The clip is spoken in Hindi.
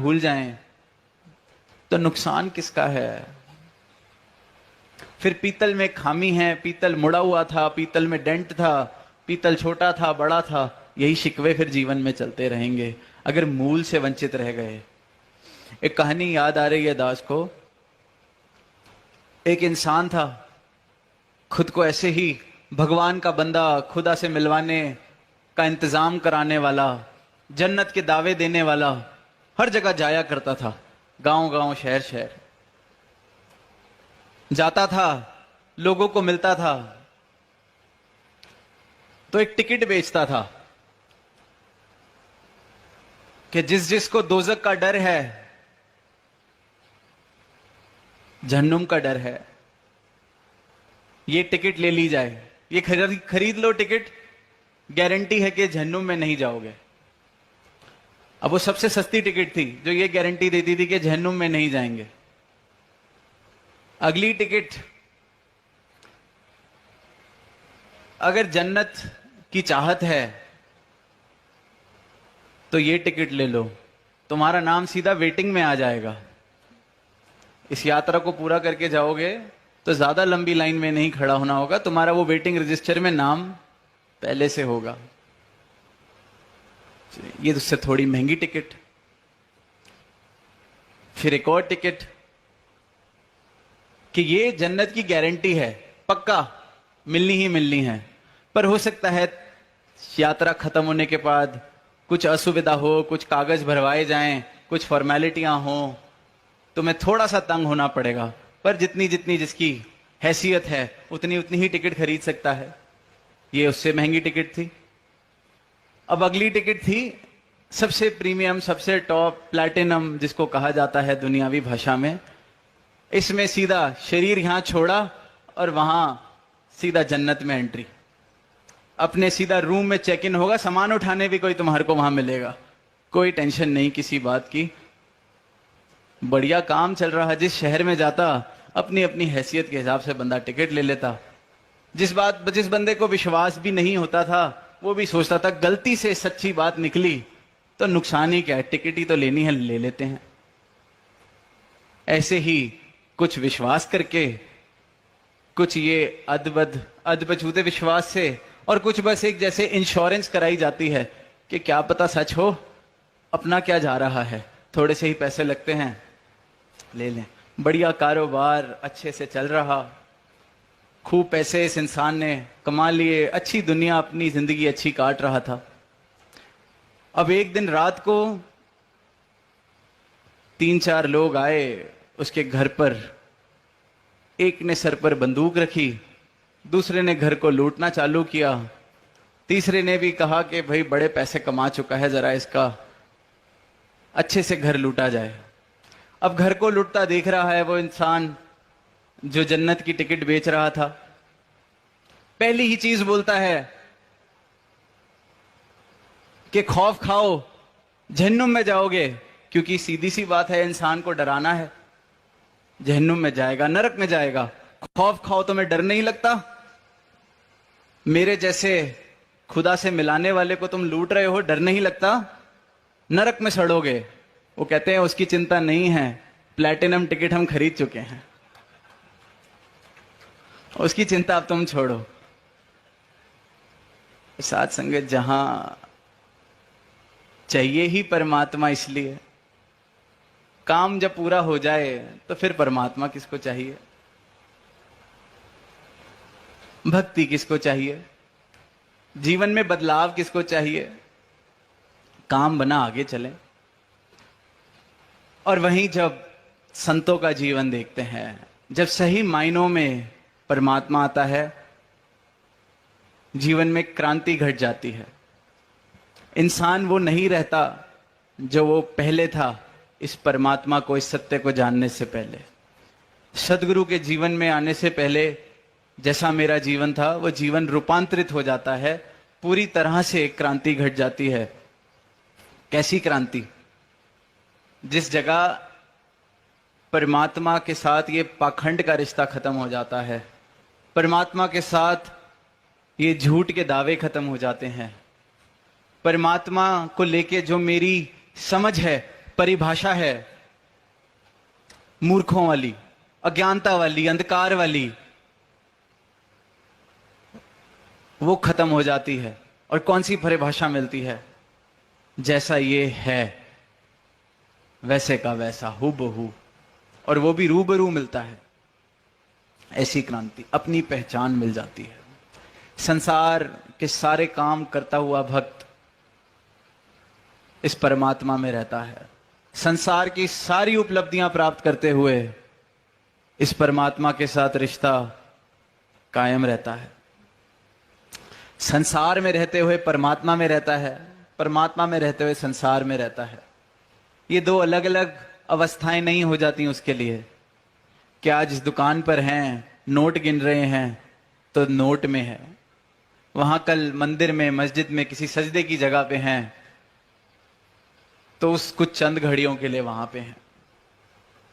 भूल जाएं तो नुकसान किसका है? फिर पीतल में खामी है, पीतल मुड़ा हुआ था, पीतल में डेंट था, पीतल छोटा था, बड़ा था, यही शिकवे फिर जीवन में चलते रहेंगे अगर मूल से वंचित रह गए। एक कहानी याद आ रही है दास को। एक इंसान था, खुद को ऐसे ही भगवान का बंदा, खुदा से मिलवाने का इंतजाम कराने वाला, जन्नत के दावे देने वाला, हर जगह जाया करता था, गांव गांव, शहर शहर जाता था, लोगों को मिलता था, तो एक टिकट बेचता था कि जिस जिसको दोजक का डर है, जहन्नुम का डर है, ये टिकट ले ली जाए, ये खरीद लो टिकट, गारंटी है कि जहन्नुम में नहीं जाओगे। अब वो सबसे सस्ती टिकट थी जो ये गारंटी देती थी कि जहन्नुम में नहीं जाएंगे। अगली टिकट, अगर जन्नत की चाहत है तो ये टिकट ले लो, तुम्हारा नाम सीधा वेटिंग में आ जाएगा। इस यात्रा को पूरा करके जाओगे तो ज्यादा लंबी लाइन में नहीं खड़ा होना होगा, तुम्हारा वो वेटिंग रजिस्टर में नाम पहले से होगा। ये उससे थोड़ी महंगी टिकट। फिर एक और टिकट कि ये जन्नत की गारंटी है, पक्का मिलनी ही मिलनी है, पर हो सकता है यात्रा खत्म होने के बाद कुछ असुविधा हो, कुछ कागज भरवाए जाएं, कुछ फॉर्मेलिटियां हो, तुम्हें थोड़ा सा तंग होना पड़ेगा, पर जितनी जितनी जिसकी हैसियत है उतनी उतनी ही टिकट खरीद सकता है। ये उससे महंगी टिकट थी। अब अगली टिकट थी सबसे प्रीमियम, सबसे टॉप, प्लैटिनम जिसको कहा जाता है दुनियावी भाषा में। इसमें सीधा शरीर यहां छोड़ा और वहां सीधा जन्नत में एंट्री, अपने सीधा रूम में चेक इन होगा, सामान उठाने भी कोई तुम्हारे को वहां मिलेगा, कोई टेंशन नहीं किसी बात की, बढ़िया काम चल रहा। जिस शहर में जाता अपनी अपनी हैसियत के हिसाब से बंदा टिकट ले लेता। जिस बंदे को विश्वास भी नहीं होता था वो भी सोचता था गलती से सच्ची बात निकली तो नुकसान ही क्या है, टिकट ही तो लेनी है, ले लेते हैं। ऐसे ही कुछ विश्वास करके, कुछ ये अधबछूते विश्वास से, और कुछ बस एक जैसे इंश्योरेंस कराई जाती है कि क्या पता सच हो, अपना क्या जा रहा है, थोड़े से ही पैसे लगते हैं, ले लें। बढ़िया कारोबार अच्छे से चल रहा, खूब पैसे इस इंसान ने कमा लिए, अच्छी दुनिया, अपनी जिंदगी अच्छी काट रहा था। अब एक दिन रात को 3-4 लोग आए उसके घर पर। एक ने सर पर बंदूक रखी, दूसरे ने घर को लूटना चालू किया, तीसरे ने भी कहा कि भाई बड़े पैसे कमा चुका है, जरा इसका अच्छे से घर लूटा जाए। अब घर को लूटता देख रहा है वो इंसान जो जन्नत की टिकट बेच रहा था। पहली ही चीज बोलता है कि खौफ खाओ, जहन्नुम में जाओगे, क्योंकि सीधी सी बात है, इंसान को डराना है, जहन्नुम में जाएगा, नरक में जाएगा। खौफ खाओ, तुम्हें डर नहीं लगता? मेरे जैसे खुदा से मिलाने वाले को तुम लूट रहे हो, डर नहीं लगता? नरक में सड़ोगे। वो कहते हैं उसकी चिंता नहीं है, प्लैटिनम टिकट हम खरीद चुके हैं, उसकी चिंता अब तुम छोड़ो। साथ संगत, जहां चाहिए ही परमात्मा, इसलिए काम जब पूरा हो जाए तो फिर परमात्मा किसको चाहिए, भक्ति किसको चाहिए, जीवन में बदलाव किसको चाहिए, काम बना आगे चले। और वहीं जब संतों का जीवन देखते हैं, जब सही मायनों में परमात्मा आता है, जीवन में क्रांति घट जाती है। इंसान वो नहीं रहता जो वो पहले था, इस परमात्मा को, इस सत्य को जानने से पहले। सदगुरु के जीवन में आने से पहले जैसा मेरा जीवन था, वो जीवन रूपांतरित हो जाता है, पूरी तरह से एक क्रांति घट जाती है। कैसी क्रांति? जिस जगह परमात्मा के साथ ये पाखंड का रिश्ता खत्म हो जाता है, परमात्मा के साथ ये झूठ के दावे खत्म हो जाते हैं, परमात्मा को लेके जो मेरी समझ है परिभाषा है मूर्खों वाली, अज्ञानता वाली, अंधकार वाली, वो खत्म हो जाती है। और कौन सी परिभाषा मिलती है? जैसा ये है वैसे का वैसा, हूबहू, और वो भी रूबरू मिलता है। ऐसी क्रांति, अपनी पहचान मिल जाती है। संसार के सारे काम करता हुआ भक्त इस परमात्मा में रहता है। संसार की सारी उपलब्धियां प्राप्त करते हुए इस परमात्मा के साथ रिश्ता कायम रहता है। संसार में रहते हुए परमात्मा में रहता है, परमात्मा में रहते हुए संसार में रहता है। ये दो अलग अलग अवस्थाएं नहीं हो जाती उसके लिए। क्या आज इस दुकान पर हैं, नोट गिन रहे हैं तो नोट में है, वहां कल मंदिर में, मस्जिद में, किसी सजदे की जगह पे हैं तो उस कुछ चंद घड़ियों के लिए वहां पे हैं।